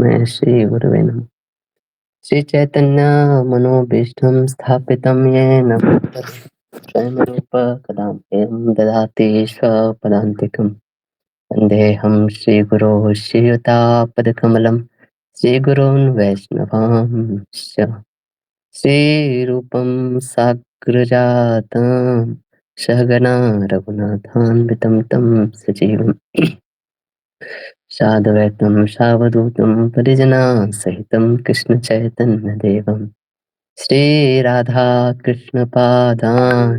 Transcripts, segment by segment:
मैं श्री गुरुवे नमः। श्री चैतन्य मनोभीष्टं स्थापितं येन भूतले स्वयं रूप कदा ददाति स्वपदान्तिकं वन्देऽहं श्रीगुरोः श्रीयुतापदकमलं श्रीगुरून् वैष्णवांश्च श्रीरूपं साग्रजातं सहगना रघुनाथान्वितं तं सजीवम् साद्वैतं सावधूतं परिजनासहितं कृष्णचैतन्यदेवं श्रीराधाकृष्णपादान्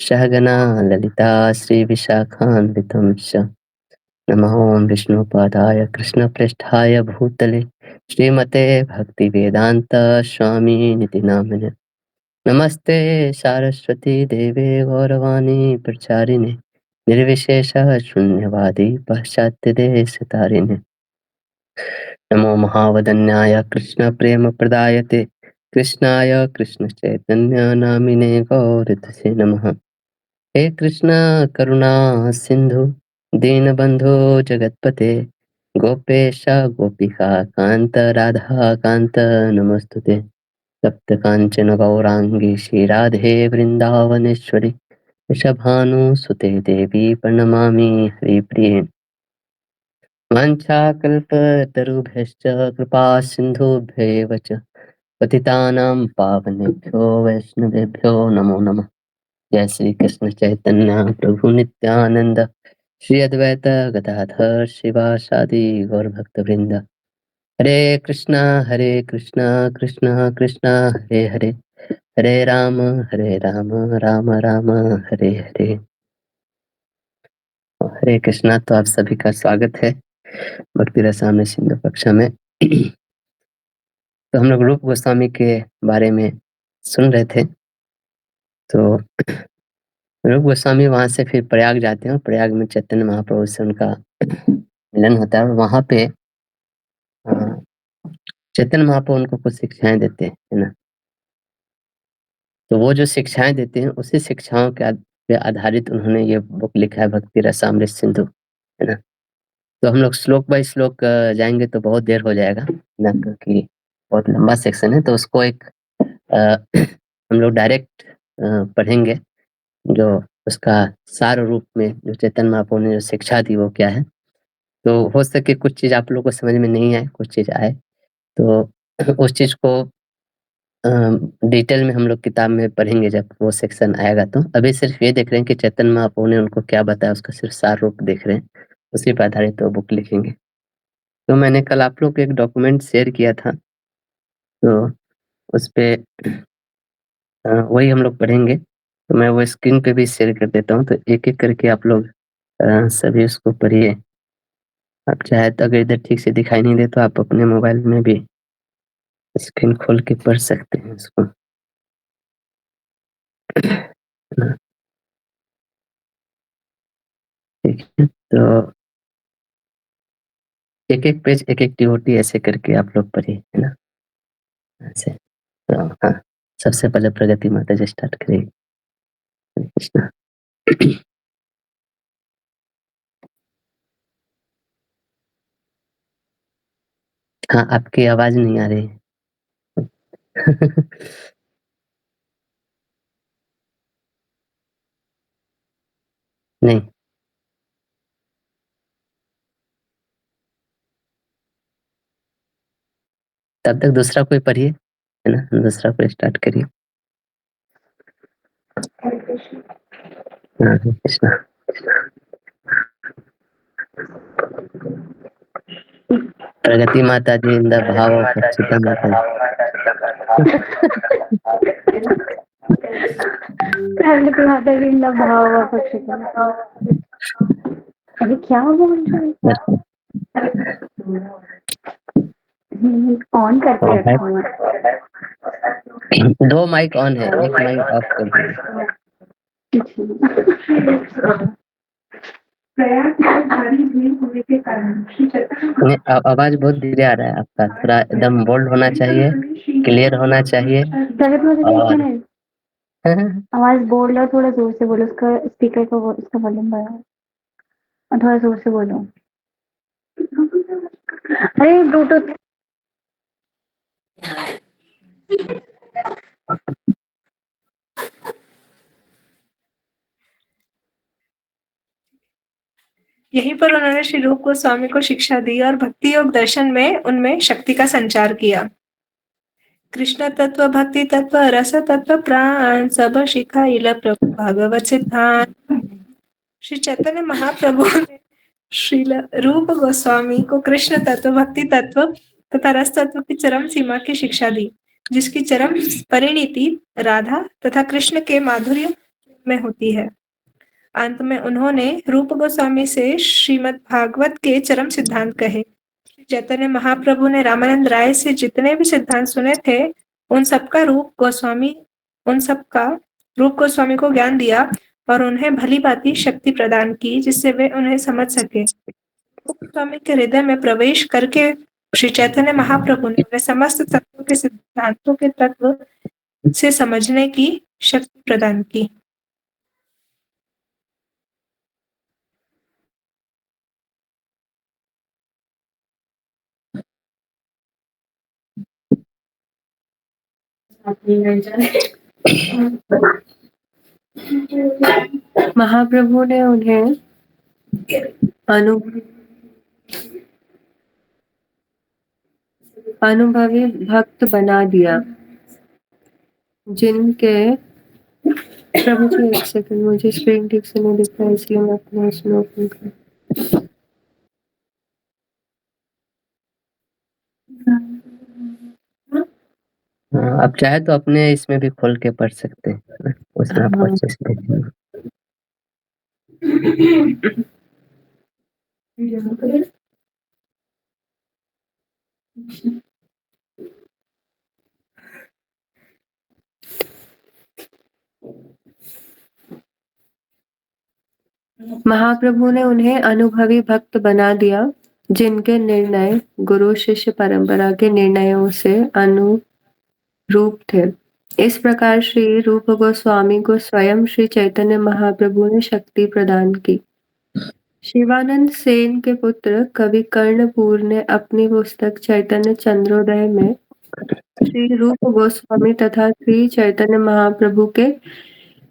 सहगना ललिता श्रीविशाखान्वितं च नमो विष्णुपादाय कृष्णप्रेष्ठाय भूतले श्रीमते भक्तिवेदान्त स्वामिनिति नामिने नमस्ते सारस्वती देवे गौरवाणी प्रचारिणे निर्विशेषः शून्यवादी पाश्चात्यदेशतारिणे नमो महावदन्याय कृष्णप्रेमप्रदायते कृष्णाय कृष्णचैतन्य नामिने गौरतसे नमः हे कृष्ण करुणा सिन्धु दीनबन्धो जगत्पते गोपेश गोपिका कान्त राधा कान्त नमोस्तुते सप्त काञ्चन गौराङ्गी श्रीराधे वृन्दावनेश्वरि वृषभानुसुते देवी प्रणमामि हरिप्रिये वाञ्छाकल्पतरुभ्यश्च कृपा सिन्धुभ्यैव च पतितानां पावनेभ्यो वैष्णवेभ्यो नमो नमः। जय श्री कृष्ण चैतन्य प्रभु नित्यानंद श्री अद्वैत गदाधर शिवासादि गौर भक्त वृंद हरे कृष्णा कृष्णा कृष्णा हरे हरे हरे राम राम राम हरे हरे। हरे कृष्णा। तो आप सभी का स्वागत है भक्ति रसामृत सिंधु कक्षा में। तो हम लोग रूप गोस्वामी के बारे में सुन रहे थे। तो रूप गोस्वामी वहां से फिर प्रयाग जाते हैं। प्रयाग में चैतन्य महाप्रभु से उनका मिलन होता है और वहां पे चैतन्य महाप्रभु उनको कुछ शिक्षाएं देते हैं, है ना। तो वो जो शिक्षाएं देते हैं उसी शिक्षाओं के पे आधारित उन्होंने ये बुक लिखा है भक्ति रसामृत सिंधु, है ना। तो हम लोग श्लोक बाय श्लोक जाएंगे तो बहुत देर हो जाएगा ना, क्योंकि बहुत लंबा सेक्शन है। तो उसको एक हम लोग डायरेक्ट पढ़ेंगे जो उसका सार रूप में जो चैतन्य महाप्रभु ने जो शिक्षा दी वो क्या है। तो हो सके कुछ चीज आप लोगों को समझ में नहीं आए, कुछ चीज आए, तो उस चीज को डिटेल में हम लोग किताब में पढ़ेंगे जब वो सेक्शन आएगा। तो अभी सिर्फ ये देख रहे हैं कि चैतन्य महाप्रभु ने उनको क्या बताया, उसका सिर्फ सार रूप देख रहे हैं, उसी पर आधारित वो बुक लिखेंगे। तो मैंने कल आप लोग को एक डॉक्यूमेंट शेयर किया था, तो उस पे वही हम लोग पढ़ेंगे। तो मैं वो स्क्रीन पे भी शेयर कर देता हूँ, तो एक एक करके आप लोग सभी उसको पढ़िए। आप चाहे तो अगर इधर ठीक से दिखाई नहीं दे तो आप अपने मोबाइल में भी स्क्रीन खोल के पढ़ सकते हैं इसको। ठीक है, तो एक एक पेज एक एक डिवोटी ऐसे करके आप लोग पढ़िए, है ना, ऐसे। तो हाँ, सबसे पहले प्रगति माता जी स्टार्ट करेगी। हरे कृष्णा। हाँ, आपकी आवाज नहीं आ रही है। नहीं, तब तक दूसरा कोई पढ़िए, है ना, दूसरा कोई स्टार्ट करिए। हरे कृष्णा। प्रगति माता जी इन द भाव ऑफ अच्युता माता जी। प्रगति माता जी इन द भाव ऑफ अच्युता। अरे क्या बोल रहे हो? ऑन करके रखा हुआ है। दो माइक ऑन है, एक माइक ऑफ कर दीजिए। नहीं, आवाज बहुत धीरे आ रहा है आपका, थोड़ा एकदम बोल्ड होना चाहिए, क्लियर होना चाहिए। और आवाज बोल रहा, थोड़ा जोर से बोलो, उसका स्पीकर का उसका वॉल्यूम बढ़ाओ और थोड़ा जोर से बोलो। अरे ब्लूटूथ यहीं पर उन्होंने श्री रूप गोस्वामी को शिक्षा दी और भक्ति योग दर्शन में उनमें शक्ति का संचार किया। कृष्ण तत्व, भक्ति तत्व, रस तत्व, प्राण सब शिखाइल प्रभु भागवत सिद्धांत। श्री चैतन्य महाप्रभु ने श्रील रूप गोस्वामी को कृष्ण तत्व, भक्ति तत्व तथा रस तत्व की चरम सीमा की शिक्षा दी, जिसकी चरम परिणति राधा तथा कृष्ण के माधुर्य में होती है। अंत में उन्होंने रूप गोस्वामी से श्रीमद् भागवत के चरम सिद्धांत कहे। चैतन्य महाप्रभु ने रामानंद राय से जितने भी सिद्धांत सुने थे, उन सबका रूप गोस्वामी को ज्ञान दिया और उन्हें भली भांति शक्ति प्रदान की, जिससे वे उन्हें समझ सके। गोस्वामी के हृदय में प्रवेश करके श्री चैतन्य महाप्रभु ने उन्हें समस्त तत्वों के सिद्धांतों के तत्व से समझने की शक्ति प्रदान की। महाप्रभु ने उन्हें अनुभवी भक्त बना दिया, जिनके प्रभु जी एक सेकंड, मुझे स्क्रीन ठीक से नहीं दिख रहा है, इसलिए मैं अपना इसमें ओपन कर। आप चाहे तो अपने इसमें भी खोल के पढ़ सकते हैं, उसमें आपको अच्छे से देखेंगे। महाप्रभु ने उन्हें अनुभवी भक्त बना दिया, जिनके निर्णय गुरु शिष्य परंपरा के निर्णयों से अनुरूप थे। इस प्रकार श्री रूप गोस्वामी को स्वयं श्री चैतन्य महाप्रभु ने शक्ति प्रदान की। शिवानंद सेन के पुत्र कवि कर्णपुर ने अपनी पुस्तक चैतन्य चंद्रोदय में श्री रूप गोस्वामी तथा श्री चैतन्य महाप्रभु के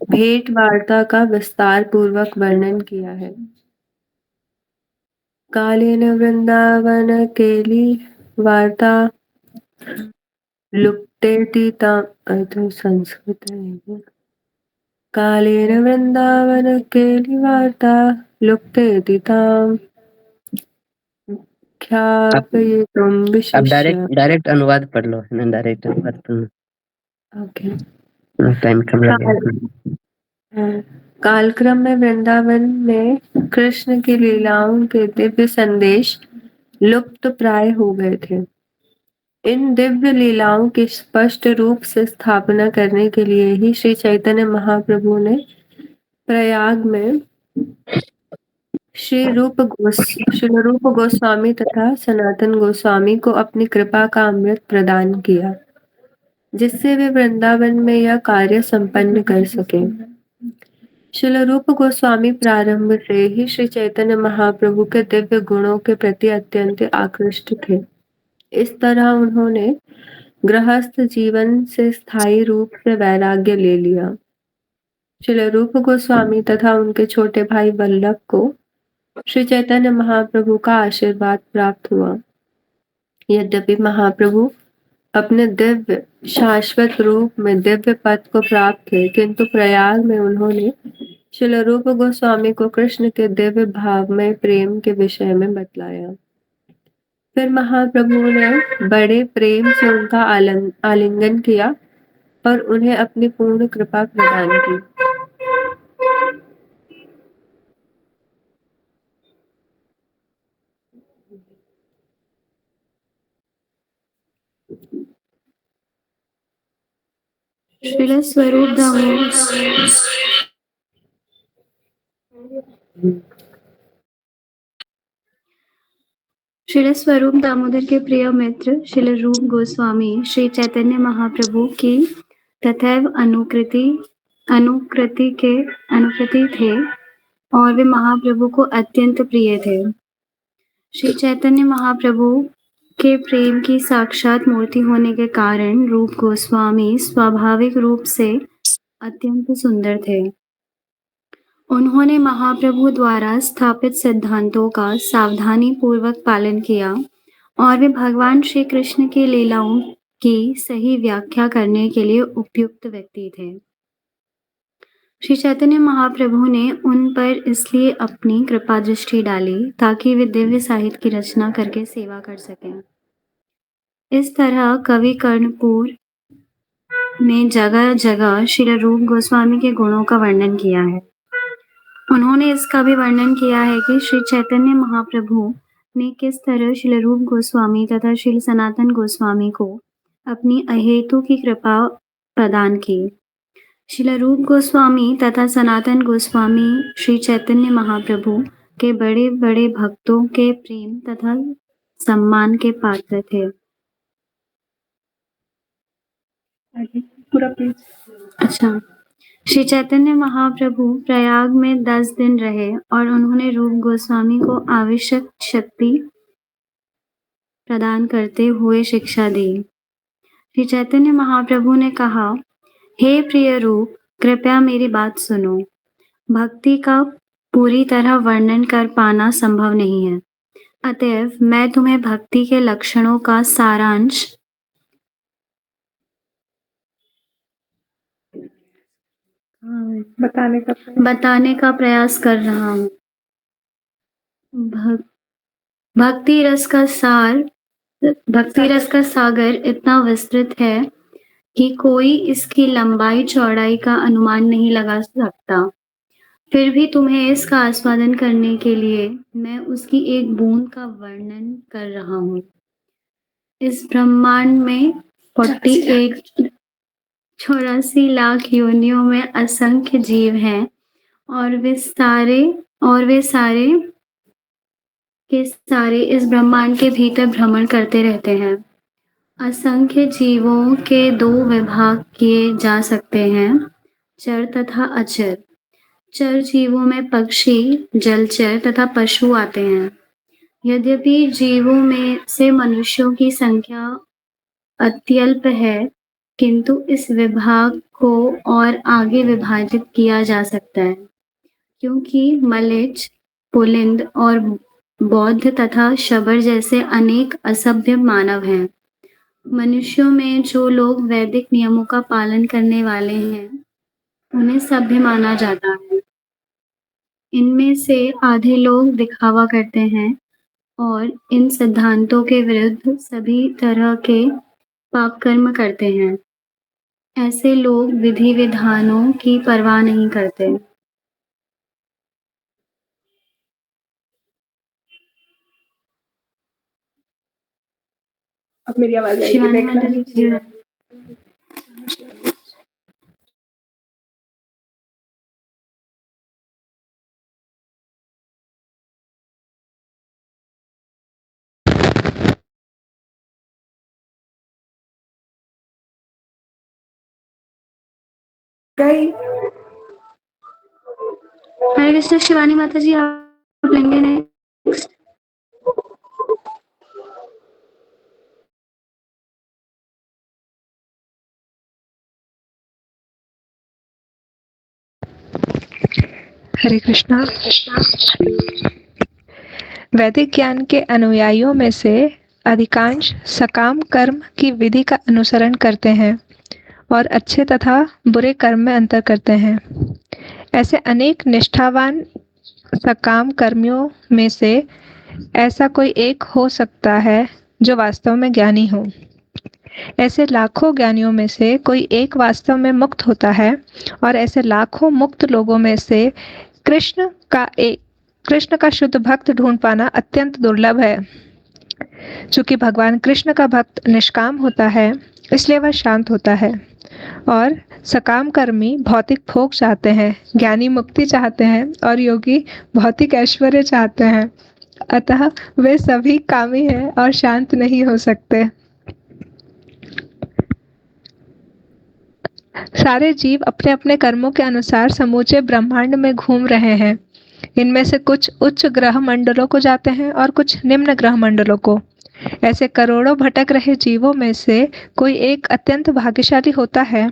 भेंट वार्ता का विस्तार पूर्वक वर्णन किया है। कालेन वृंदावन केली वार्ता लुप्तेति ताम, संस्कृत है। कालेन वृंदावन केली वार्ता लुप्तेति ताम ख्यापयितुं विशिष्य। अब डायरेक्ट अनुवाद पढ़ लो, है ना, डायरेक्ट अनुवाद पढ़ लो। ओके, टाइम कम लगेगा। कालक्रम में वृंदावन में कृष्ण की लीलाओं के दिव्य संदेश लुप्त प्राय हो गए थे। इन दिव्य लीलाओं की स्पष्ट रूप से स्थापना करने के लिए ही श्री चैतन्य महाप्रभु ने प्रयाग में श्री रूप गोस्वामी तथा सनातन गोस्वामी को अपनी कृपा का अमृत प्रदान किया, जिससे वे वृंदावन में यह कार्य संपन्न कर सके। श्रील रूप गोस्वामी प्रारंभ से ही श्री चैतन्य महाप्रभु के दिव्य गुणों के प्रति अत्यंत आकृष्ट थे। इस तरह उन्होंने गृहस्थ जीवन से स्थायी रूप से वैराग्य ले लिया। श्रील रूप गोस्वामी तथा उनके छोटे भाई वल्लभ को श्री चैतन्य महाप्रभु का आशीर्वाद प्राप्त हुआ। यद्यपि महाप्रभु अपने दिव्य शाश्वत रूप में दिव्य पद को प्राप्त थे, किंतु प्रयाग में उन्होंने श्रील रूप गोस्वामी को कृष्ण के दिव्य भाव में प्रेम के विषय में बतलाया। फिर महाप्रभु ने बड़े प्रेम से उनका आलिंगन किया और उन्हें अपनी पूर्ण कृपा प्रदान की। श्रील स्वरूप दामोदर श्रील स्वरूप दामोदर के प्रिय मित्र श्रील रूप गोस्वामी श्री चैतन्य महाप्रभु की तथैव अनुकृति थे और वे महाप्रभु को अत्यंत प्रिय थे। श्री चैतन्य महाप्रभु के प्रेम की साक्षात मूर्ति होने के कारण रूप गोस्वामी स्वाभाविक रूप से अत्यंत सुंदर थे। उन्होंने महाप्रभु द्वारा स्थापित सिद्धांतों का सावधानी पूर्वक पालन किया और वे भगवान श्री कृष्ण की लीलाओं की सही व्याख्या करने के लिए उपयुक्त व्यक्ति थे। श्री चैतन्य महाप्रभु ने उन पर इसलिए अपनी कृपा दृष्टि डाली ताकि वे दिव्य साहित्य की रचना करके सेवा कर सकें। इस तरह कवि कर्णपुर ने जगह जगह श्री रूप गोस्वामी के गुणों का वर्णन किया है। उन्होंने इसका भी वर्णन किया है कि श्री चैतन्य महाप्रभु ने किस तरह श्री रूप गोस्वामी तथा श्री सनातन गोस्वामी को अपनी अहेतु की कृपा प्रदान की। श्री रूप गोस्वामी तथा सनातन गोस्वामी श्री चैतन्य महाप्रभु के बड़े बड़े भक्तों के प्रेम तथा सम्मान के पात्र थे। पूरा पेज। अच्छा, श्री चैतन्य महाप्रभु प्रयाग में 10 दिन रहे और उन्होंने रूप गोस्वामी को आवश्यक शक्ति प्रदान करते हुए शिक्षा दी। श्री चैतन्य महाप्रभु ने कहा, हे प्रिय रूप, कृपया मेरी बात सुनो। भक्ति का पूरी तरह वर्णन कर पाना संभव नहीं है, अतएव मैं तुम्हें भक्ति के लक्षणों का सारांश बताने का प्रयास कर रहा हूँ। भक्ति रस का सागर इतना विस्तृत है कि कोई इसकी लंबाई चौड़ाई का अनुमान नहीं लगा सकता। फिर भी तुम्हें इसका आस्वादन करने के लिए मैं उसकी एक बूंद का वर्णन कर रहा हूँ। इस ब्रह्मांड में 84 लाख योनियों में असंख्य जीव हैं और वे सारे के सारे इस ब्रह्मांड के भीतर भ्रमण करते रहते हैं। असंख्य जीवों के 2 विभाग किए जा सकते हैं, चर तथा अचर। चर जीवों में पक्षी, जलचर तथा पशु आते हैं। यद्यपि जीवों में से मनुष्यों की संख्या अत्यल्प है, किंतु इस विभाग को और आगे विभाजित किया जा सकता है, क्योंकि मलिच, पुलिंद और बौद्ध तथा शबर जैसे अनेक असभ्य मानव हैं। मनुष्यों में जो लोग वैदिक नियमों का पालन करने वाले हैं, उन्हें सभ्य माना जाता है। इनमें से आधे लोग दिखावा करते हैं और इन सिद्धांतों के विरुद्ध सभी तरह के पाप कर्म करते हैं। ऐसे लोग विधि विधानों की परवाह नहीं करते। अब मेरी आवाज आएगी, शिवानी देखना। माता जी, हरे कृष्ण। शिवानी माता जी, आप लेंगे नहीं? हरे कृष्णा। वैदिक ज्ञान के अनुयायियों में से अधिकांश सकाम कर्म की विधि का अनुसरण करते हैं और अच्छे तथा बुरे कर्म में अंतर करते हैं। ऐसे अनेक निष्ठावान सकाम कर्मियों में से ऐसा कोई एक हो सकता है जो वास्तव में ज्ञानी हो। ऐसे लाखों ज्ञानियों में से कोई एक वास्तव में मुक्त होता है और ऐसे लाखों मुक्त लोगों में से कृष्ण का शुद्ध भक्त ढूंढ पाना अत्यंत दुर्लभ है। चूंकि भगवान कृष्ण का भक्त निष्काम होता है, इसलिए वह शांत होता है और सकाम कर्मी भौतिक भोग चाहते हैं, ज्ञानी मुक्ति चाहते हैं और योगी भौतिक ऐश्वर्य चाहते हैं। अतः वे सभी कामी हैं और शांत नहीं हो सकते। सारे जीव अपने अपने कर्मों के अनुसार समूचे ब्रह्मांड में घूम रहे हैं। इनमें से कुछ उच्च ग्रह मंडलों को जाते हैं और कुछ निम्न ग्रह मंडलों को। ऐसे करोड़ों भटक रहे जीवों में से कोई एक अत्यंत भाग्यशाली होता है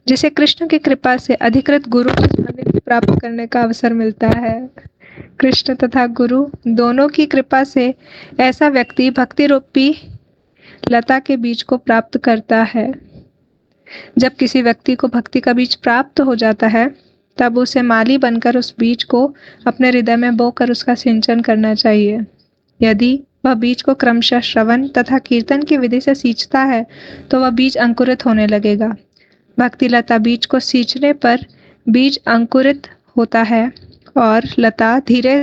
जिसे कृष्ण की कृपा से अधिकृत गुरु के सानिध्य प्राप्त करने का अवसर मिलता है। कृष्ण तथा गुरु दोनों की कृपा से ऐसा व्यक्ति भक्ति रूपी लता के बीज को प्राप्त करता है। जब किसी व्यक्ति को भक्ति का बीज प्राप्त हो जाता है तब उसे माली बनकर उस बीज को अपने हृदय में बोकर उसका सिंचन करना चाहिए। यदि वह बीज को क्रमशः श्रवण तथा कीर्तन की विधि से सींचता है तो वह बीज अंकुरित होने लगेगा। भक्ति लता बीज को सींचने पर बीज अंकुरित होता है और लता धीरे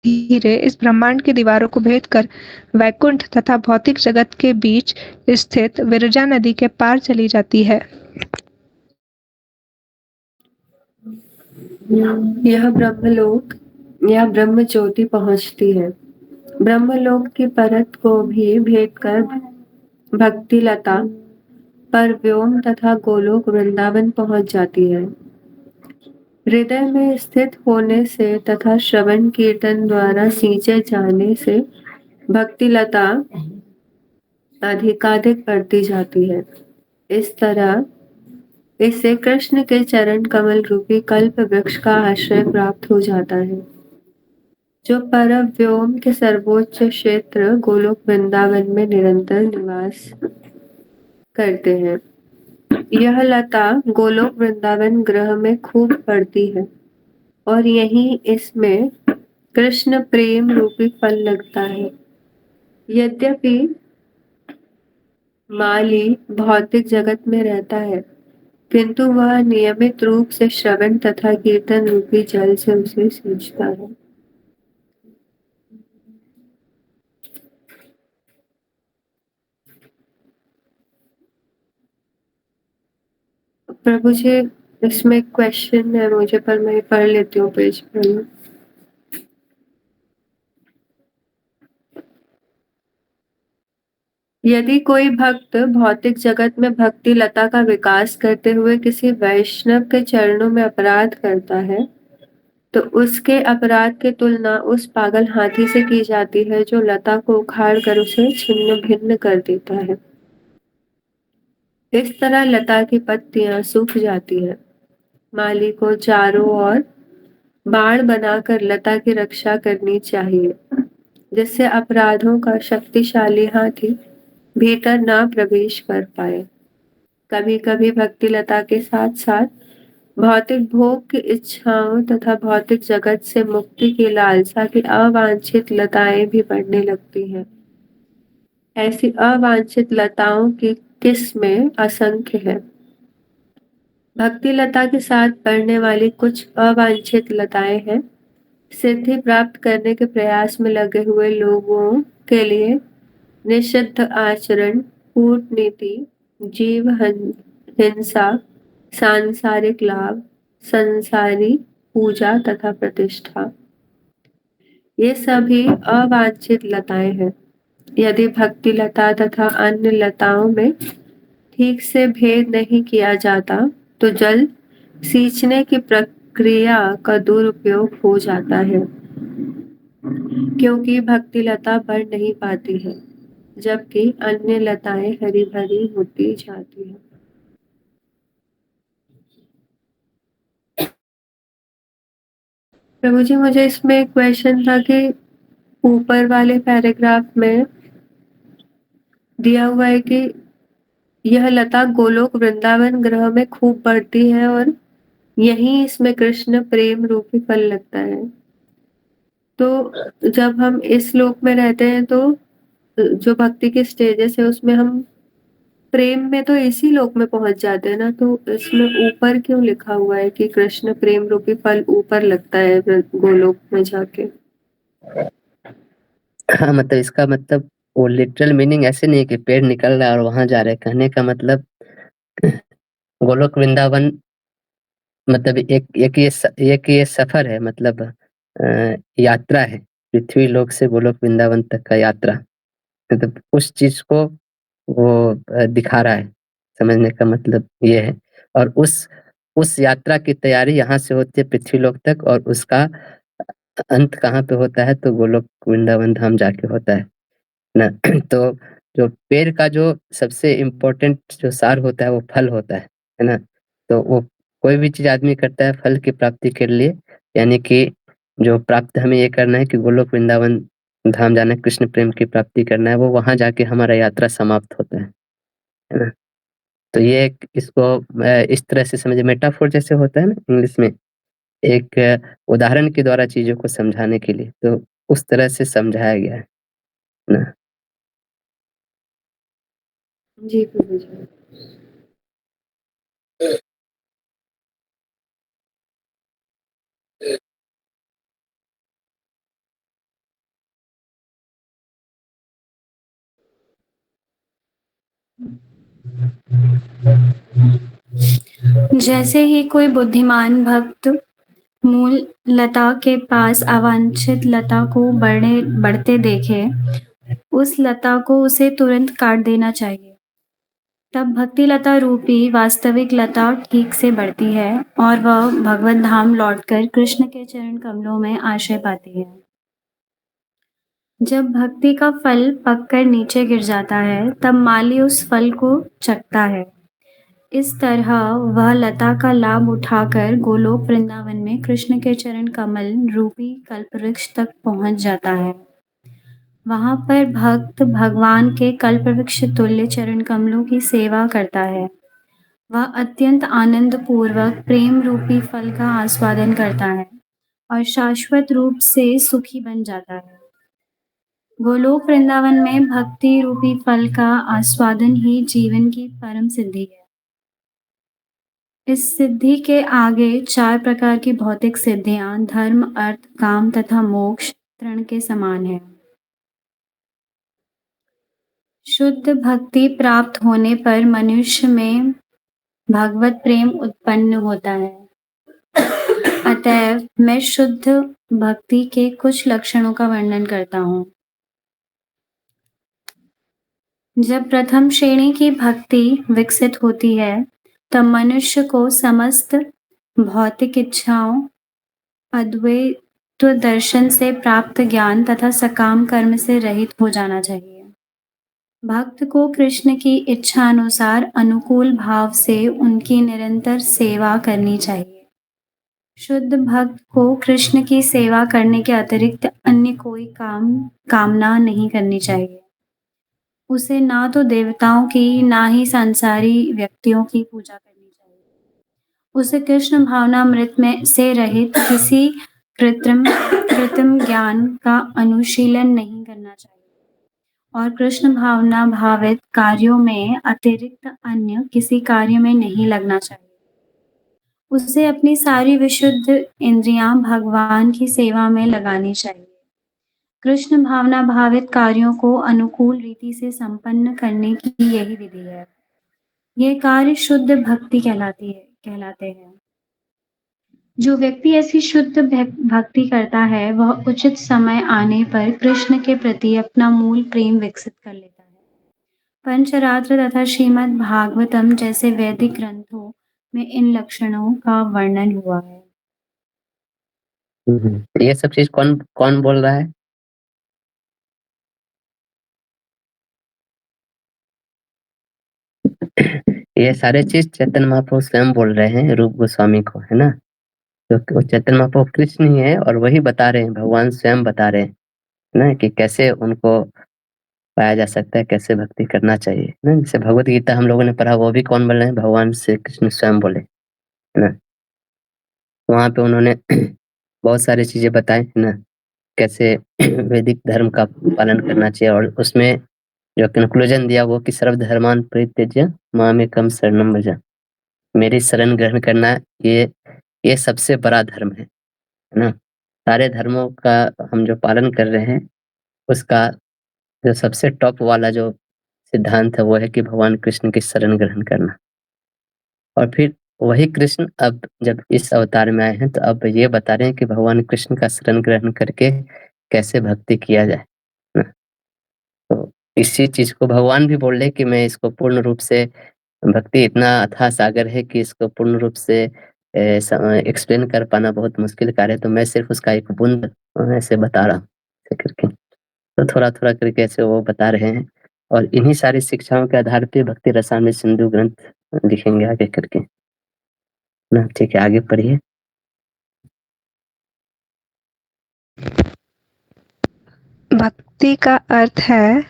धीरे इस ब्रह्मांड की दीवारों को भेद कर वैकुंठ तथा भौतिक जगत के बीच स्थित विरजा नदी के पार चली जाती है। यह ब्रह्मलोक या ब्रह्म ज्योति पहुंचती है। ब्रह्मलोक की परत को भी भेद कर भक्ति लता पर व्योम तथा गोलोक वृंदावन पहुंच जाती है। हृदय में स्थित होने से तथा श्रवण कीर्तन द्वारा सींचे जाने से भक्ति लता अधिकाधिक बढ़ती जाती है। इस तरह इससे कृष्ण के चरण कमल रूपी कल्प वृक्ष का आश्रय प्राप्त हो जाता है, जो पर व्योम के सर्वोच्च क्षेत्र गोलोक वृंदावन में निरंतर निवास करते हैं। यह लता गोलोक वृंदावन ग्रह में खूब बढ़ती है और यहीं इसमें कृष्ण प्रेम रूपी फल लगता है। यद्यपि माली भौतिक जगत में रहता है किंतु वह नियमित रूप से श्रवण तथा कीर्तन रूपी जल से उसे सींचता है। प्रभु जी, इसमें क्वेश्चन है मुझे, पर मैं पढ़ लेती हूँ पेज पर। यदि कोई भक्त भौतिक जगत में भक्ति लता का विकास करते हुए किसी वैष्णव के चरणों में अपराध करता है तो उसके अपराध की तुलना उस पागल हाथी से की जाती है जो लता को उखाड़ कर उसे छिन्न भिन्न कर देता है। इस तरह लता की पत्तियां सूख जाती है। माली को चारों ओर बाण बनाकर लता की रक्षा करनी चाहिए जिससे अपराधों का शक्तिशाली हाथी भीतर ना प्रवेश कर पाए। कभी कभी भक्ति लता के साथ साथ भौतिक भोग की इच्छाओं तथा भौतिक जगत से मुक्ति की लालसा की अवांछित लताएं भी बढ़ने लगती हैं। ऐसी अवांछित लताओं की किस्में असंख्य है। भक्ति लता के साथ बढ़ने वाली कुछ अवांछित लताएं हैं। सिद्धि प्राप्त करने के प्रयास में लगे हुए लोगों के लिए निषिद्ध आचरण, कूटनीति, जीव हिंसा, सांसारिक लाभ, संसारी पूजा तथा प्रतिष्ठा, ये सभी अवांछित लताएं हैं। यदि भक्ति लता तथा अन्य लताओं में ठीक से भेद नहीं किया जाता तो जल सींचने की प्रक्रिया का दुरुपयोग हो जाता है, क्योंकि भक्ति लता बढ़ नहीं पाती है जबकि अन्य लताएं हरी भरी होती जाती है। प्रभु जी, मुझे इसमें एक क्वेश्चन था कि ऊपर वाले पैराग्राफ में दिया हुआ है कि यह लता गोलोक वृंदावन ग्रह में खूब बढ़ती है और यहीं इसमें कृष्ण प्रेम रूपी फल लगता है। तो जब हम इस लोक में रहते हैं तो जो भक्ति के स्टेजेस है उसमें हम प्रेम में तो इसी लोक में पहुंच जाते हैं ना, तो इसमें ऊपर क्यों लिखा हुआ है कि कृष्ण प्रेम रूपी फल ऊपर लगता है गोलोक में जाके? हाँ, मतलब इसका मतलब वो लिटरल मीनिंग ऐसे नहीं है कि पेड़ निकल रहा है और वहां जा रहे हैं। कहने का मतलब गोलोक वृंदावन मतलब एक ये सफर है, मतलब यात्रा है। पृथ्वी लोक से गोलोक वृंदावन तक का यात्रा, मतलब उस चीज को वो दिखा रहा है। समझने का मतलब ये है। और उस यात्रा की तैयारी यहाँ से होती है पृथ्वी लोक तक, और उसका अंत कहाँ पे होता है तो गोलोक वृंदावन धाम जाके होता है। ना? तो जो पेड़ का जो सबसे इम्पोर्टेंट जो सार होता है वो फल होता है ना? तो वो कोई भी चीज़ आदमी करता है फल की प्राप्ति के लिए, यानी कि जो प्राप्त हमें ये करना है कि गोलोक वृंदावन धाम जाना है, कृष्ण प्रेम की प्राप्ति करना है, वो वहाँ जाके हमारा यात्रा समाप्त होता है ना? तो ये एक इसको इस तरह से समझिए, मेटाफोर जैसे होता है ना इंग्लिश में, एक उदाहरण के द्वारा चीज़ों को समझाने के लिए, तो उस तरह से समझाया गया है ना? जी प्रभु जी। जैसे ही कोई बुद्धिमान भक्त मूल लता के पास अवांछित लता को बढ़ते देखे, उस लता को उसे तुरंत काट देना चाहिए। तब भक्ति लता रूपी वास्तविक लता ठीक से बढ़ती है और वह भगवत धाम लौटकर कृष्ण के चरण कमलों में आश्रय पाती है। जब भक्ति का फल पककर नीचे गिर जाता है, तब माली उस फल को चखता है। इस तरह वह लता का लाभ उठाकर गोलोक वृंदावन में कृष्ण के चरण कमल रूपी कल्पवृक्ष तक पहुंच जाता है। वहां पर भक्त भगवान के कल्पवृक्ष तुल्य चरण कमलों की सेवा करता है। वह अत्यंत आनंद पूर्वक प्रेम रूपी फल का आस्वादन करता है और शाश्वत रूप से सुखी बन जाता है। गोलोक वृंदावन में भक्ति रूपी फल का आस्वादन ही जीवन की परम सिद्धि है। इस सिद्धि के आगे 4 प्रकार की भौतिक सिद्धियां धर्म, अर्थ, काम तथा मोक्ष तृण के समान है। शुद्ध भक्ति प्राप्त होने पर मनुष्य में भगवत प्रेम उत्पन्न होता है। अतएव मैं शुद्ध भक्ति के कुछ लक्षणों का वर्णन करता हूँ। जब प्रथम श्रेणी की भक्ति विकसित होती है, तब मनुष्य को समस्त भौतिक इच्छाओं, अद्वैत दर्शन से प्राप्त ज्ञान तथा सकाम कर्म से रहित हो जाना चाहिए। भक्त को कृष्ण की इच्छा अनुसार अनुकूल भाव से उनकी निरंतर सेवा करनी चाहिए। शुद्ध भक्त को कृष्ण की सेवा करने के अतिरिक्त अन्य कोई कामना नहीं करनी चाहिए। उसे ना तो देवताओं की, ना ही संसारी व्यक्तियों की पूजा करनी चाहिए। उसे कृष्ण भावनामृत में से रहित किसी कृत्रिम ज्ञान का अनुशीलन नहीं करना चाहिए और कृष्ण भावना भावित कार्यों में अतिरिक्त अन्य किसी कार्य में नहीं लगना चाहिए। उसे अपनी सारी विशुद्ध इंद्रियां भगवान की सेवा में लगानी चाहिए। कृष्ण भावना भावित कार्यों को अनुकूल रीति से संपन्न करने की यही विधि है। ये कार्य शुद्ध भक्ति कहलाते हैं। जो व्यक्ति ऐसी शुद्ध भक्ति करता है, वह उचित समय आने पर कृष्ण के प्रति अपना मूल प्रेम विकसित कर लेता है। पंचरात्र तथा श्रीमद् भागवतम जैसे वैदिक ग्रंथों में इन लक्षणों का वर्णन हुआ है। ये सब चीज़ कौन कौन बोल रहा है? ये सारे चीज़ चैतन्य महाप्रभु स्वयं बोल रहे हैं रूप गोस्वामी को, है ना? तो चैतन्य महाप्रभु कृष्ण ही है और वही बता रहे हैं, भगवान स्वयं बता रहे हैं ना कि कैसे उनको पाया जा सकता है, कैसे भक्ति करना चाहिए ना? जैसे भगवत गीता हम लोगों ने पढ़ा, वो भी कौन बोल रहे हैं? भगवान श्री कृष्ण स्वयं बोले, है ना? वहाँ पे उन्होंने बहुत सारी चीज़ें बताई, है ना? कैसे वैदिक धर्म का पालन करना चाहिए और उसमें जो कंक्लूजन दिया वो कि सर्वधर्मान् परित्यज्य मामेकं शरणं व्रज। मेरी शरण ग्रहण करना ये सबसे बड़ा धर्म है ना? सारे धर्मों का हम जो पालन कर रहे हैं, उसका जो सबसे टॉप वाला जो सिद्धांत है वो है कि भगवान कृष्ण की शरण ग्रहण करना। और फिर वही कृष्ण अब जब इस अवतार में आए हैं, तो अब ये बता रहे हैं कि भगवान कृष्ण का शरण ग्रहण करके कैसे भक्ति किया जाए ना? तो इसी चीज़ को भगवान भी बोल रहे हैं कि मैं इसको पूर्ण रूप से, भक्ति इतना अथाह सागर है कि इसको पूर्ण रूप से एक्सप्लेन कर पाना बहुत मुश्किल कार्य है, तो मैं सिर्फ उसका एक बूंद ऐसे बता रहा हूँ ऐसे करके। तो थोड़ा-थोड़ा करके ऐसे वो बता रहे हैं और इन्हीं सारी शिक्षाओं के आधार पे भक्ति रसामृत सिंधु ग्रंथ लिखेंगे आगे करके। ना ठीक है, आगे पढ़िए। भक्ति का अर्थ है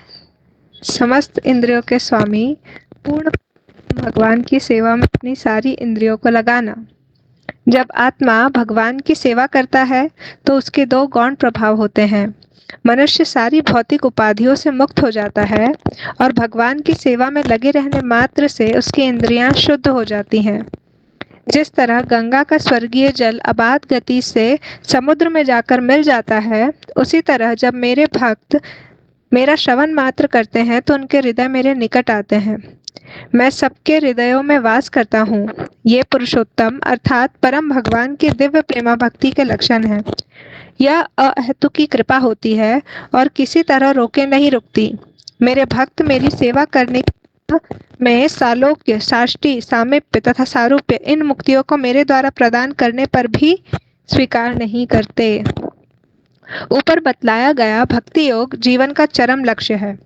समस्त इंद्रियों के स्वामी पूर्ण भगवान की सेवा में अपनी सारी इंद्रियों को लगाना। जब आत्मा भगवान की सेवा करता है तो उसके दो गौण प्रभाव होते हैं। मनुष्य सारी भौतिक उपाधियों से मुक्त हो जाता है और भगवान की सेवा में लगे रहने मात्र से उसकी इंद्रियां शुद्ध हो जाती हैं। जिस तरह गंगा का स्वर्गीय जल अबाध गति से समुद्र में जाकर मिल जाता है, उसी तरह जब मेरे भक्त मेरा श्रवण मात्र करते हैं तो उनके हृदय मेरे निकट आते हैं। मैं सबके हृदयों में वास करता हूँ। ये पुरुषोत्तम अर्थात परम भगवान की दिव्य प्रेमा भक्ति के लक्षण हैं। यह अहेतुक की कृपा होती है और किसी तरह रोके नहीं रुकती। मेरे भक्त मेरी सेवा करने में सालोक्य, साष्टी, सामीप्य तथा सारूप्य इन मुक्तियों को मेरे द्वारा प्रदान करने पर भी स्वीकार नहीं करते। ऊपर बतलाया गया भक्ति योग जीवन का चरम लक्ष्य है।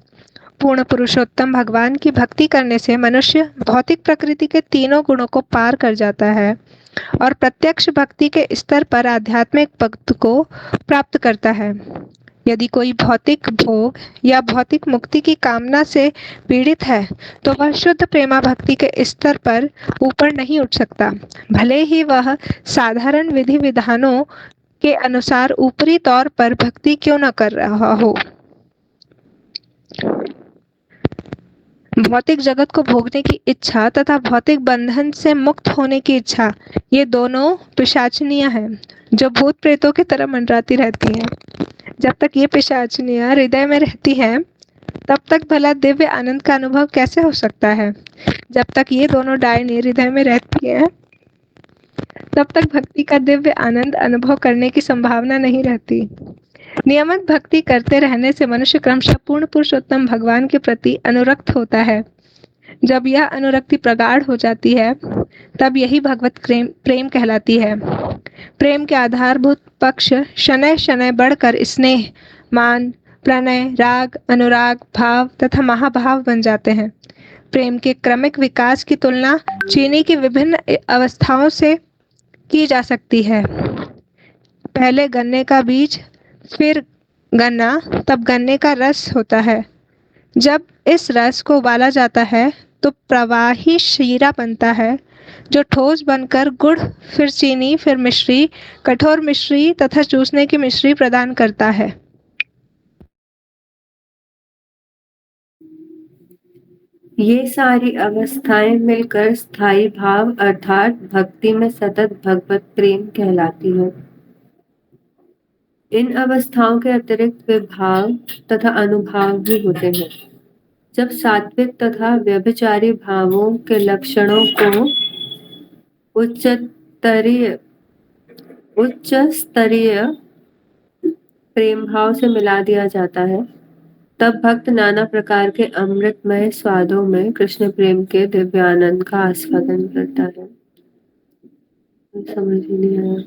पूर्ण पुरुषोत्तम भगवान की भक्ति करने से मनुष्य भौतिक प्रकृति के तीनों गुणों को पार कर जाता है और प्रत्यक्ष भक्ति के स्तर पर आध्यात्मिक भक्त को प्राप्त करता है। यदि कोई भौतिक भोग या भौतिक मुक्ति की कामना से पीड़ित है तो वह शुद्ध प्रेमा भक्ति के स्तर पर ऊपर नहीं उठ सकता, भले ही वह साधारण विधि विधानों के अनुसार ऊपरी तौर पर भक्ति क्यों न कर रहा हो। भौतिक जगत को भोगने की इच्छा तथा भौतिक बंधन से मुक्त होने की इच्छा, ये दोनों पिशाचनियां हैं जो भूत प्रेतों की तरह मंडराती रहती हैं। जब तक ये पिशाचनियां हृदय में रहती हैं तब तक भला दिव्य आनंद का अनुभव कैसे हो सकता है। जब तक ये दोनों डायनी हृदय में रहती हैं तब तक भक्ति का दिव्य आनंद अनुभव करने की संभावना नहीं रहती। नियमित भक्ति करते रहने से मनुष्य क्रमशः पूर्ण पुरुषोत्तम भगवान के प्रति अनुरक्त होता है। जब यह अनुरक्ति प्रगाढ़ हो जाती है तब यही भगवत प्रेम कहलाती है। प्रेम के आधारभूत पक्ष शनैः शनैः बढ़कर स्नेह, मान, प्रणय, राग, अनुराग, भाव तथा महाभाव बन जाते हैं। प्रेम के क्रमिक विकास की तुलना चीनी की विभिन्न अवस्थाओं से की जा सकती है। पहले गन्ने का बीज, फिर गन्ना, तब गन्ने का रस होता है। जब इस रस को उबाला जाता है तो प्रवाही शीरा बनता है जो ठोस बनकर गुड़, फिर चीनी, फिर मिश्री, कठोर मिश्री तथा चूसने की मिश्री प्रदान करता है। ये सारी अवस्थाएं मिलकर स्थायी भाव अर्थात भक्ति में सतत भगवत प्रेम कहलाती है। इन अवस्थाओं के अतिरिक्त विभाव तथा अनुभाव भी होते हैं। जब सात्विक तथा व्यभिचारी भावों के लक्षणों को उच्च स्तरीय प्रेम भाव से मिला दिया जाता है, तब भक्त नाना प्रकार के अमृतमय स्वादों में कृष्ण प्रेम के दिव्य आनंद का आस्वादन करता है। समझ ही नहीं आया।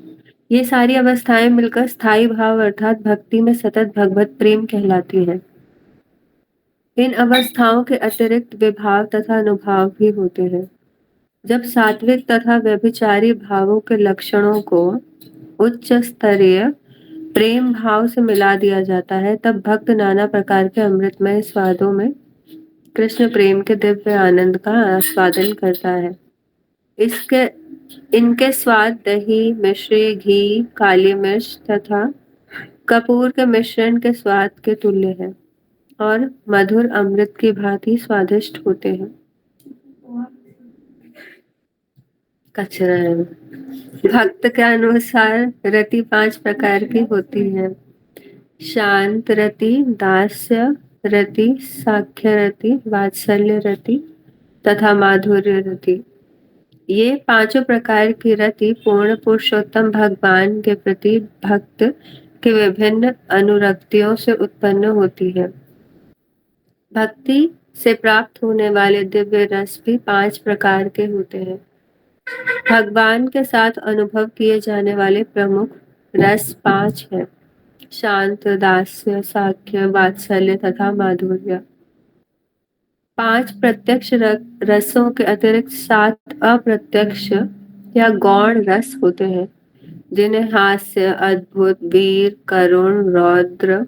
ये सारी अवस्थाएं मिलकर स्थायी भाव अर्थात भक्ति में सतत भगवत प्रेम कहलाती है। इन अवस्थाओं के अतिरिक्त विभाव तथा अनुभाव भी होते हैं। जब सात्विक तथा व्यभिचारी भावों के लक्षणों को उच्च स्तरीय प्रेम भाव से मिला दिया जाता है, तब भक्त नाना प्रकार के अमृतमय स्वादों में कृष्ण प्रेम के दिव्य आनंद का आस्वादन करता है। इनके स्वाद दही, मिश्री, घी, काली मिर्च तथा कपूर के मिश्रण के स्वाद के तुल्य है और मधुर अमृत की भांति स्वादिष्ट होते हैं। कचरा है। भक्त के अनुसार रति 5 प्रकार की होती है: शांत रति, दास्य रति, साख्य रति, वात्सल्य रति तथा माधुर्य रति। ये पांचों प्रकार की रति पूर्ण पुरुषोत्तम भगवान के प्रति भक्त के विभिन्न अनुरक्तियों से उत्पन्न होती है। भक्ति से प्राप्त होने वाले दिव्य रस भी 5 प्रकार के होते हैं। भगवान के साथ अनुभव किए जाने वाले प्रमुख रस 5 हैं: शांत, दास्य, साख्य, वात्सल्य तथा माधुर्य। 5 प्रत्यक्ष रसों के अतिरिक्त 7 अप्रत्यक्ष या गौण रस होते हैं, जिन्हें हास्य, अद्भुत, वीर, करुण, रौद्र,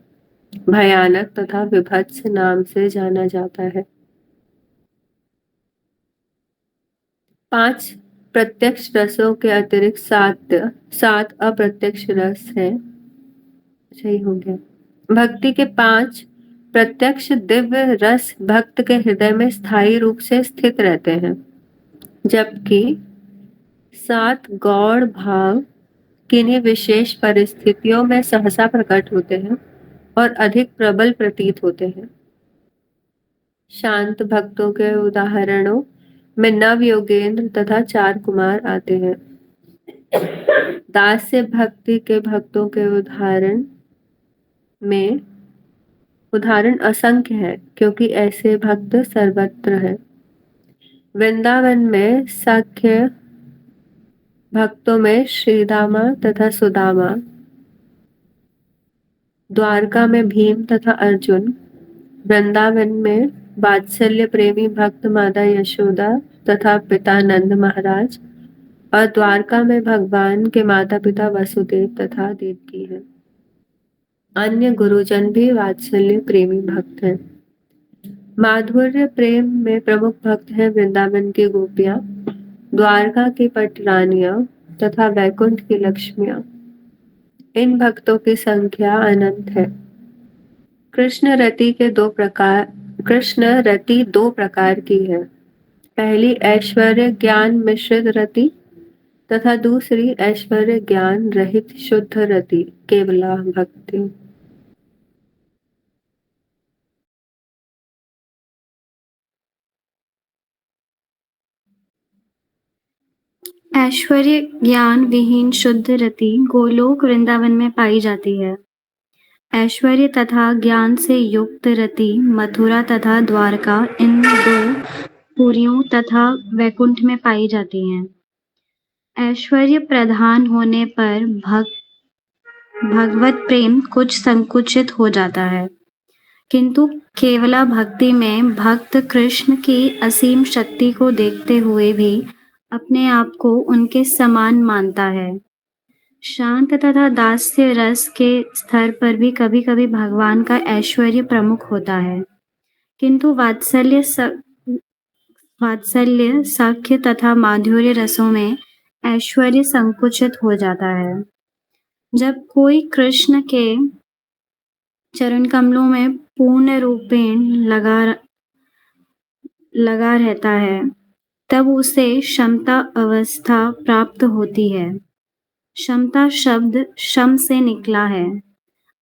भयानक तथा विभत्स नाम से जाना जाता है। 5 प्रत्यक्ष रसों के अतिरिक्त 7 अप्रत्यक्ष रस हैं। सही हो गया। भक्ति के 5 प्रत्यक्ष दिव्य रस भक्त के हृदय में स्थायी रूप से स्थित रहते हैं, जबकि 7 गौण भाव किन्हीं विशेष परिस्थितियों में सहसा प्रकट होते हैं और अधिक प्रबल प्रतीत होते हैं। शांत भक्तों के उदाहरणों में नव योगेंद्र तथा 4 कुमार आते हैं। दास्य भक्ति के भक्तों के उदाहरण असंख्य है, क्योंकि ऐसे भक्त सर्वत्र हैं। वृंदावन में साख्य भक्तों में श्रीदामा तथा सुदामा, द्वारका में भीम तथा अर्जुन, वृंदावन में वात्सल्य प्रेमी भक्त माता यशोदा तथा पिता नंद महाराज, और द्वारका में भगवान के माता पिता वसुदेव तथा देवकी हैं। अन्य गुरुजन भी वात्सल्य प्रेमी भक्त हैं। माधुर्य प्रेम में प्रमुख भक्त हैं वृंदावन की गोपियां, द्वारका की पटरानियां तथा वैकुंठ की लक्ष्मियां। इन भक्तों की संख्या अनंत है। कृष्ण रति 2 प्रकार की है। पहली ऐश्वर्य ज्ञान मिश्रित रति तथा दूसरी ऐश्वर्य ज्ञान रहित शुद्ध रति, केवला भक्ति। ऐश्वर्य ज्ञान विहीन शुद्ध रति गोलोक वृंदावन में पाई जाती है। ऐश्वर्य तथा ज्ञान से युक्त रति मथुरा तथा द्वारका, इन 2 पुरियों तथा वैकुंठ में पाई जाती हैं। ऐश्वर्य प्रधान होने पर भगवत प्रेम कुछ संकुचित हो जाता है, किंतु केवला भक्ति में भक्त कृष्ण की असीम शक्ति को देखते हुए भी अपने आप को उनके समान मानता है। शांत तथा दास्य रस के स्तर पर भी कभी कभी भगवान का ऐश्वर्य प्रमुख होता है, किंतु वात्सल्य, साख्य तथा माधुर्य रसों में ऐश्वर्य संकुचित हो जाता है। जब कोई कृष्ण के चरण कमलों में पूर्ण रूपेण लगा रहता है, तब उसे क्षमता अवस्था प्राप्त होती है। क्षमता शब्द शम से निकला है,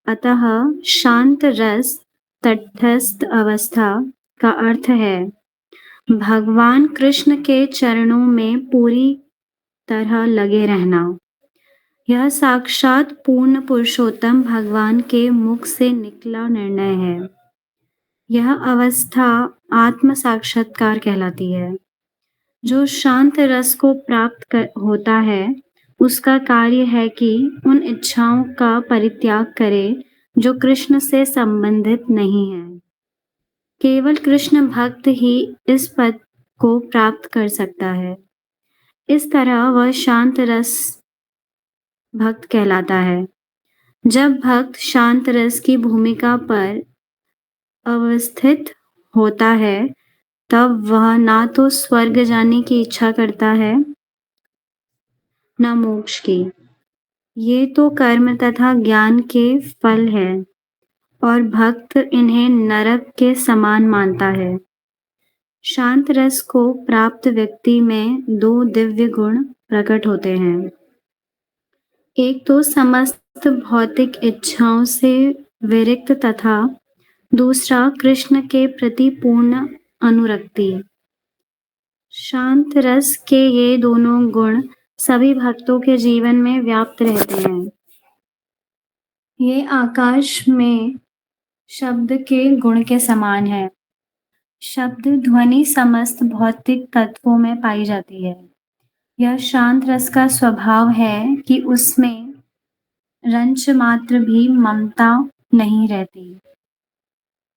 अतः शांत रस तटस्थ अवस्था का अर्थ है भगवान कृष्ण के चरणों में पूरी तरह लगे रहना। यह साक्षात पूर्ण पुरुषोत्तम भगवान के मुख से निकला निर्णय है। यह अवस्था आत्म साक्षात्कार कहलाती है। जो शांत रस को प्राप्त होता है, उसका कार्य है कि उन इच्छाओं का परित्याग करे जो कृष्ण से संबंधित नहीं है। केवल कृष्ण भक्त ही इस पद को प्राप्त कर सकता है। इस तरह वह शांत रस भक्त कहलाता है। जब भक्त शांत रस की भूमिका पर अवस्थित होता है, तब वह ना तो स्वर्ग जाने की इच्छा करता है, न मोक्ष की। ये तो कर्म तथा ज्ञान के फल है, और भक्त इन्हें नरक के समान मानता है। शांत रस को प्राप्त व्यक्ति में 2 दिव्य गुण प्रकट होते हैं। एक तो समस्त भौतिक इच्छाओं से विरक्त तथा दूसरा कृष्ण के प्रति पूर्ण अनुरक्ति। शांत रस के ये दोनों गुण सभी भक्तों के जीवन में व्याप्त रहते हैं। ये आकाश में शब्द के गुण के समान है। शब्द ध्वनि समस्त भौतिक तत्वों में पाई जाती है। यह शांत रस का स्वभाव है कि उसमें रंच मात्र भी ममता नहीं रहती।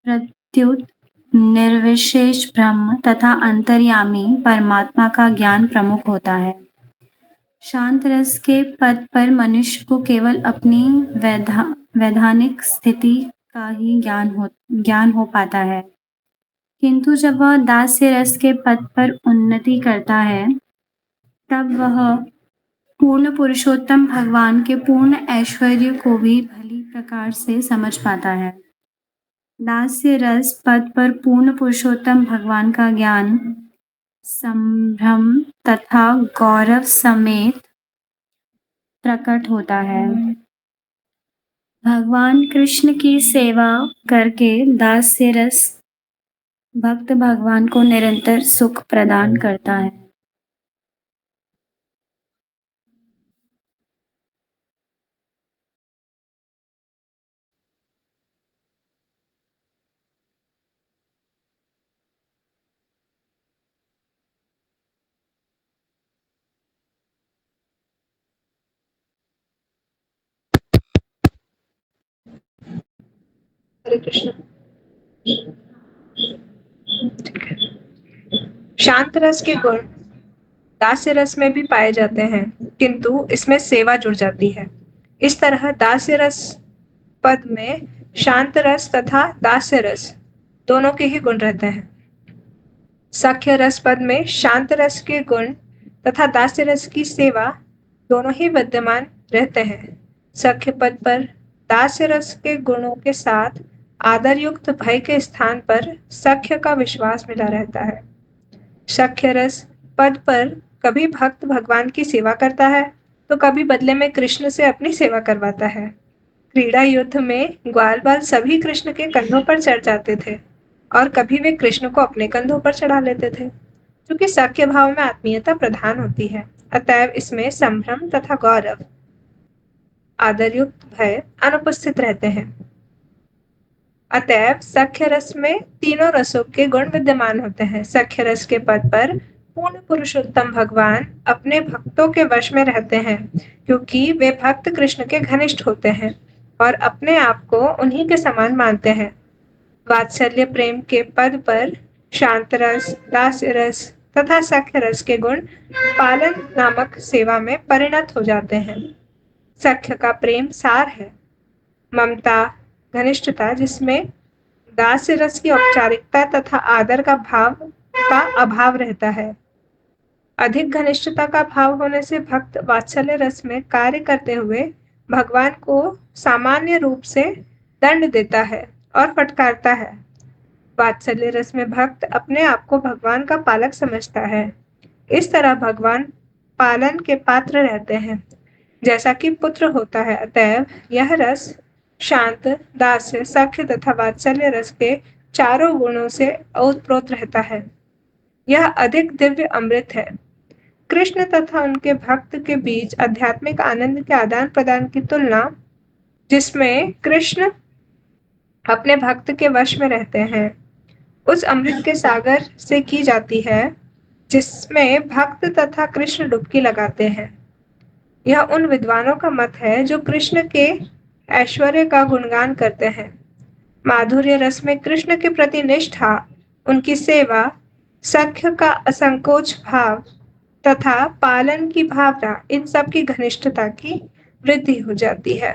प्रत्युत निर्विशेष ब्रह्म तथा अंतर्यामी परमात्मा का ज्ञान प्रमुख होता है। शांत रस के पद पर मनुष्य को केवल अपनी वैधानिक स्थिति का ही ज्ञान हो पाता है, किंतु जब वह दास्य रस के पद पर उन्नति करता है तब वह पूर्ण पुरुषोत्तम भगवान के पूर्ण ऐश्वर्य को भी भली प्रकार से समझ पाता है। दास्य रस पद पर पूर्ण पुरुषोत्तम भगवान का ज्ञान संभ्रम तथा गौरव समेत प्रकट होता है। भगवान कृष्ण की सेवा करके दास्य रस भक्त भगवान को निरंतर सुख प्रदान करता है। हरे कृष्ण। शांत रस के गुण दास्य रस में भी पाए जाते हैं, किंतु इसमें सेवा जुड़ जाती है। इस तरह दास्य रस पद में शांत रस तथा दास्य रस दोनों के ही गुण रहते हैं। सख्य रस पद में शांत रस के गुण तथा दास्य रस की सेवा दोनों ही विद्यमान रहते हैं। सख्य पद पर दास्य रस के गुणों के साथ आदर युक्त भय के स्थान पर सख्य का विश्वास मिला रहता है। सख्य रस पद पर कभी भक्त भगवान की सेवा करता है तो कभी बदले में कृष्ण से अपनी सेवा करवाता है। क्रीड़ा युद्ध में ग्वाल बाल सभी कृष्ण के कंधों पर चढ़ जाते थे और कभी वे कृष्ण को अपने कंधों पर चढ़ा लेते थे। क्योंकि सख्य भाव में आत्मीयता प्रधान होती है, अतएव इसमें संभ्रम तथा गौरव आदरयुक्त भय अनुपस्थित रहते हैं। अतएव सख्य रस में तीनों रसों के गुण विद्यमान होते हैं। सख्य रस के पद पर पूर्ण पुरुषोत्तम भगवान अपने भक्तों के वश में रहते हैं, क्योंकि वे भक्त कृष्ण के घनिष्ठ होते हैं और अपने आप को उन्हीं के समान मानते हैं। वात्सल्य प्रेम के पद पर शांत रस, दास्य रस तथा सख्य रस के गुण पालन नामक सेवा में परिणत हो जाते हैं। सख्य का प्रेम सार है, ममता, घनिष्ठता, जिसमें दास्य रस की औपचारिकता तथा आदर का अभाव रहता है। अधिक घनिष्ठता का भाव होने से भक्त वात्सल्य रस में कार्य करते हुए भगवान को सामान्य रूप से दंड देता है और फटकारता है। वात्सल्य रस में भक्त अपने आप को भगवान का पालक समझता है। इस तरह भगवान पालन के पात्र रहते हैं, जैसा कि पुत्र होता है। अतएव यह रस शांत, दास्य, सख्य तथा वात्सल्य रस के चारों गुणों से ओतप्रोत रहता है। यह अधिक दिव्य अमृत है। कृष्ण तथा उनके भक्त के बीच आध्यात्मिक आनंद के आदान प्रदान की तुलना, जिसमें कृष्ण अपने भक्त के वश में रहते हैं, उस अमृत के सागर से की जाती है जिसमें भक्त तथा कृष्ण डुबकी लगाते हैं। यह उन विद्वानों का मत है जो कृष्ण के ऐश्वर्य का गुणगान करते हैं। माधुर्य रस में कृष्ण के प्रति निष्ठा, उनकी सेवा, सख्य का असंकोच भाव तथा पालन की भावना, इन सब की घनिष्ठता की वृद्धि हो जाती है।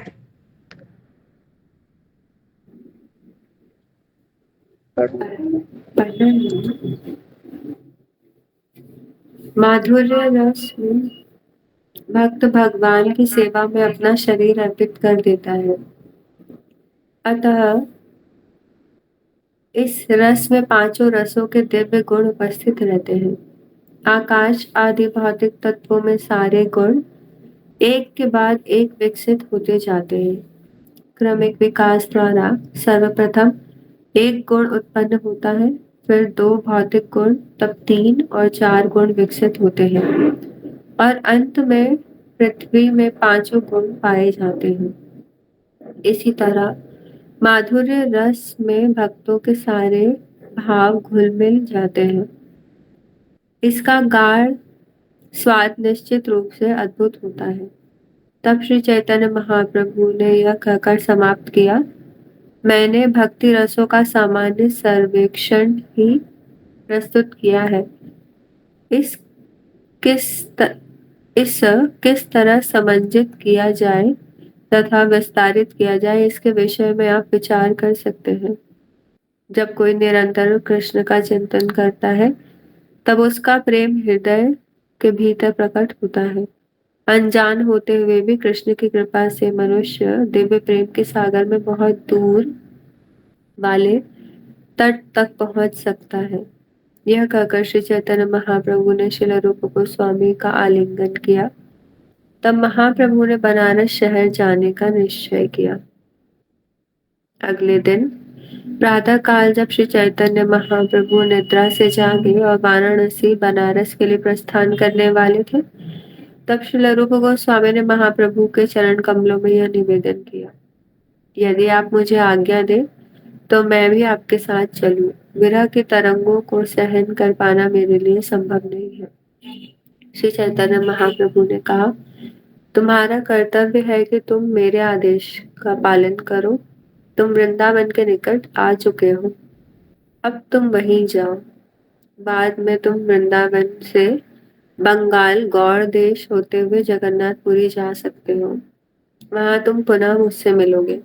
माधुर्य रस में भक्त भगवान की सेवा में अपना शरीर अर्पित कर देता है। अतः इस रस में पांचों रसों के दिव्य गुण उपस्थित रहते हैं। आकाश आदि भौतिक तत्वों में सारे गुण एक के बाद एक विकसित होते जाते हैं। क्रमिक विकास द्वारा सर्वप्रथम एक गुण उत्पन्न होता है, फिर दो भौतिक गुण, तब 3 और 4 गुण विकसित होते हैं और अंत में पृथ्वी में पांचों गुण पाए जाते हैं। इसी तरह माधुर्य रस में भक्तों के सारे भाव घुल मिल जाते हैं। इसका गाढ़ स्वाद निश्चित रूप से अद्भुत होता है। तब श्री चैतन्य महाप्रभु ने यह कहकर समाप्त किया, मैंने भक्ति रसों का सामान्य सर्वेक्षण ही प्रस्तुत किया है। इस किस तरह समंजित किया जाए तथा विस्तारित किया जाए, इसके विषय में आप विचार कर सकते हैं। जब कोई निरंतर कृष्ण का चिंतन करता है तब उसका प्रेम हृदय के भीतर प्रकट होता है। अनजान होते हुए भी कृष्ण की कृपा से मनुष्य दिव्य प्रेम के सागर में बहुत दूर वाले तट तक पहुंच सकता है। यह कहकर श्री चैतन्य महाप्रभु ने श्रील रूप गोस्वामी का आलिंगन किया। तब महाप्रभु ने बनारस शहर जाने का निश्चय किया। अगले दिन प्रातः काल जब श्री चैतन्य महाप्रभु निद्रा से जागे और वाराणसी बनारस के लिए प्रस्थान करने वाले थे, तब श्रील रूप गोस्वामी ने महाप्रभु के चरण कमलों में यह निवेदन किया, यदि आप मुझे आज्ञा दें तो मैं भी आपके साथ चलूं। विरह की तरंगों को सहन कर पाना मेरे लिए संभव नहीं है। श्री चैतन्य महाप्रभु ने कहा, तुम्हारा कर्तव्य है कि तुम मेरे आदेश का पालन करो। तुम वृंदावन के निकट आ चुके हो, अब तुम वहीं जाओ। बाद में तुम वृंदावन से बंगाल गौड़ देश होते हुए जगन्नाथपुरी जा सकते हो। वहां तुम पुनः मुझसे मिलोगे।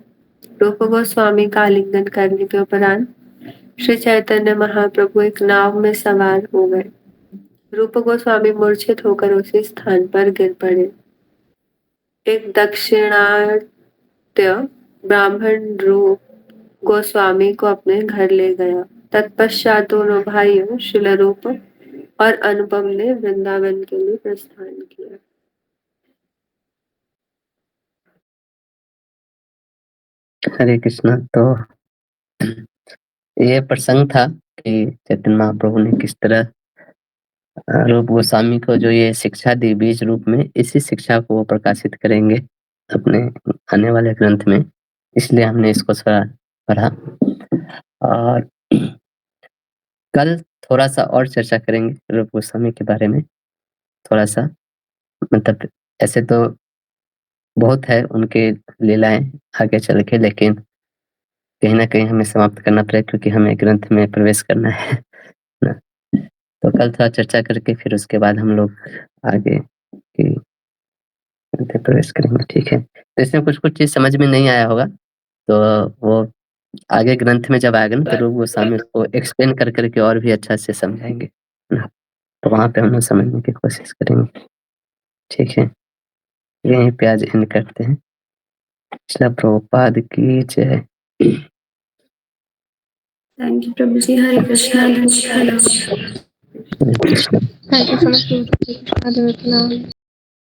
रूप गोस्वामी का आलिंगन करने के उपरांत श्री चैतन्य महाप्रभु एक नाव में सवार हो गए। रूप गोस्वामी मूर्छित होकर उसी स्थान पर गिर पड़े। एक दक्षिणात्य ब्राह्मण रूप गोस्वामी को अपने घर ले गया। तत्पश्चात दोनों भाइयों श्रील रूप और अनुपम ने वृंदावन के लिए प्रस्थान किया। हरे कृष्णा। तो ये प्रसंग था कि चैतन्य महाप्रभु ने किस तरह रूप गोस्वामी को जो ये शिक्षा दी बीज रूप में, इसी शिक्षा को वो प्रकाशित करेंगे अपने आने वाले ग्रंथ में। इसलिए हमने इसको थोड़ा पढ़ा और कल थोड़ा सा और चर्चा करेंगे रूप गोस्वामी के बारे में। थोड़ा सा मतलब ऐसे तो बहुत है उनके लीलाएं आगे चल के, लेकिन कहीं ना कहीं हमें समाप्त करना पड़ेगा क्योंकि हमें ग्रंथ में प्रवेश करना है ना। तो कल थोड़ा चर्चा करके फिर उसके बाद हम लोग आगे की ग्रंथ में प्रवेश करेंगे। ठीक है। तो इसमें कुछ कुछ चीज समझ में नहीं आया होगा, तो वो आगे ग्रंथ में जब आएगा ना तो रूप गोस्वामी उसको एक्सप्लेन कर करके और भी अच्छा से समझाएंगे ना। तो वहां पे हम लोग समझने की कोशिश करेंगे। ठीक है, यहीं पे आज एंड करते हैं। श्रील प्रभुपाद की जय। Thank you Prabhu ji. Hare Krishna. Hare Krishna. Thank you so much.